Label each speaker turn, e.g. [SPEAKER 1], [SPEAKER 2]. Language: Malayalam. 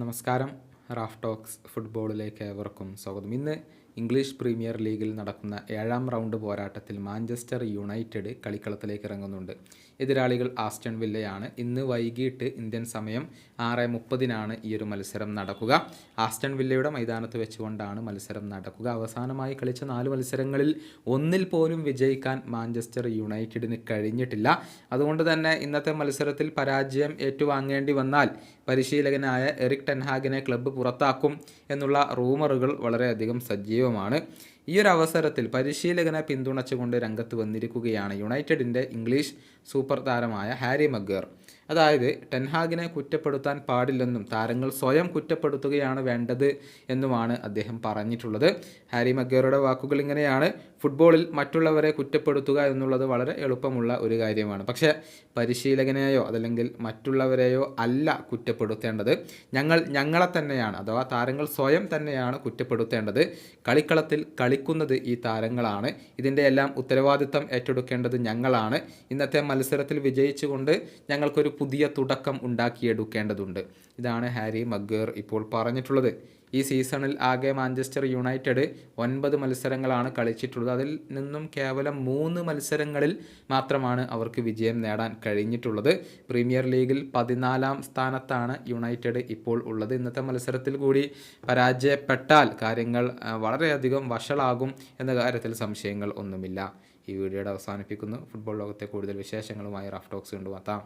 [SPEAKER 1] നമസ്കാരം. റാഫ് ടോക്സ് ഫുട്ബോളിലേക്ക് ഏവർക്കും സ്വാഗതം. ഇന്ന് ഇംഗ്ലീഷ് പ്രീമിയർ ലീഗിൽ നടക്കുന്ന 7ാം റൗണ്ട് പോരാട്ടത്തിൽ മാഞ്ചസ്റ്റർ യുണൈറ്റഡ് കളിക്കളത്തിലേക്ക് ഇറങ്ങുന്നുണ്ട്. എതിരാളികൾ ആസ്റ്റൺ വില്ലയാണ്. ഇന്ന് വൈകിട്ട് ഇന്ത്യൻ സമയം 6:30 ഈ ഒരു മത്സരം നടക്കുക. ആസ്റ്റൺ വില്ലയുടെ മൈതാനത്ത് വെച്ചുകൊണ്ടാണ് മത്സരം നടക്കുക. അവസാനമായി കളിച്ച 4 മത്സരങ്ങളിൽ ഒന്നിൽ പോലും വിജയിക്കാൻ മാഞ്ചസ്റ്റർ യുണൈറ്റഡിന് കഴിഞ്ഞിട്ടില്ല. അതുകൊണ്ട് തന്നെ ഇന്നത്തെ മത്സരത്തിൽ പരാജയം ഏറ്റുവാങ്ങേണ്ടി വന്നാൽ പരിശീലകനായ എറിക് ടെൻ ഹാഗിനെ ക്ലബ്ബ് പുറത്താക്കും എന്നുള്ള റൂമറുകൾ വളരെയധികം സജീവമാണ്. ഈ ഒരു അവസരത്തിൽ പരിശീലകനെ പിന്തുണച്ചുകൊണ്ട് രംഗത്ത് വന്നിരിക്കുകയാണ് യുണൈറ്റഡിൻ്റെ ഇംഗ്ലീഷ് സൂപ്പർ താരമായ ഹാരി മഗ്വയർ. അതായത് ടെൻഹാഗിനെ കുറ്റപ്പെടുത്താൻ പാടില്ലെന്നും താരങ്ങൾ സ്വയം കുറ്റപ്പെടുത്തുകയാണ് വേണ്ടത് എന്നുമാണ് അദ്ദേഹം പറഞ്ഞിട്ടുള്ളത്. ഹാരി മഗ്വയറുടെ വാക്കുകൾ ഇങ്ങനെയാണ്: ഫുട്ബോളിൽ മറ്റുള്ളവരെ കുറ്റപ്പെടുത്തുക എന്നുള്ളത് വളരെ എളുപ്പമുള്ള ഒരു കാര്യമാണ്. പക്ഷേ പരിശീലകനെയോ അതല്ലെങ്കിൽ മറ്റുള്ളവരെയോ അല്ല കുറ്റപ്പെടുത്തേണ്ടത്. ഞങ്ങളെ തന്നെയാണ്, അഥവാ താരങ്ങൾ സ്വയം തന്നെയാണ് കുറ്റപ്പെടുത്തേണ്ടത്. കളിക്കളത്തിൽ കളിക്കുന്നത് ഈ താരങ്ങളാണ്. ഇതിൻ്റെ എല്ലാം ഉത്തരവാദിത്തം ഏറ്റെടുക്കേണ്ടത് ഞങ്ങളാണ്. ഇന്നത്തെ മത്സരത്തിൽ വിജയിച്ചുകൊണ്ട് ഞങ്ങൾക്കൊരു പുതിയ തുടക്കം ഉണ്ടാക്കിയെടുക്കേണ്ടതുണ്ട്. ഇതാണ് ഹാരി മഗ്വയർ ഇപ്പോൾ പറഞ്ഞിട്ടുള്ളത്. ഈ സീസണിൽ ആകെ മാഞ്ചസ്റ്റർ യുണൈറ്റഡ് 9 മത്സരങ്ങളാണ് കളിച്ചിട്ടുള്ളത്. അതിൽ നിന്നും കേവലം 3 മത്സരങ്ങളിൽ മാത്രമാണ് അവർക്ക് വിജയം നേടാൻ കഴിഞ്ഞിട്ടുള്ളത്. പ്രീമിയർ ലീഗിൽ 14ാം സ്ഥാനത്താണ് യുണൈറ്റഡ് ഇപ്പോൾ ഉള്ളത്. ഇന്നത്തെ മത്സരത്തിൽ കൂടി പരാജയപ്പെട്ടാൽ കാര്യങ്ങൾ വളരെയധികം വഷളാകും എന്ന കാര്യത്തിൽ സംശയങ്ങൾ ഒന്നുമില്ല. ഈ വീഡിയോയുടെ അവസാനിപ്പിക്കുന്നു. ഫുട്ബോൾ ലോകത്തെ കൂടുതൽ വിശേഷങ്ങളുമായി റാഫ് ടോക്സ് കൊണ്ടുവെത്താം.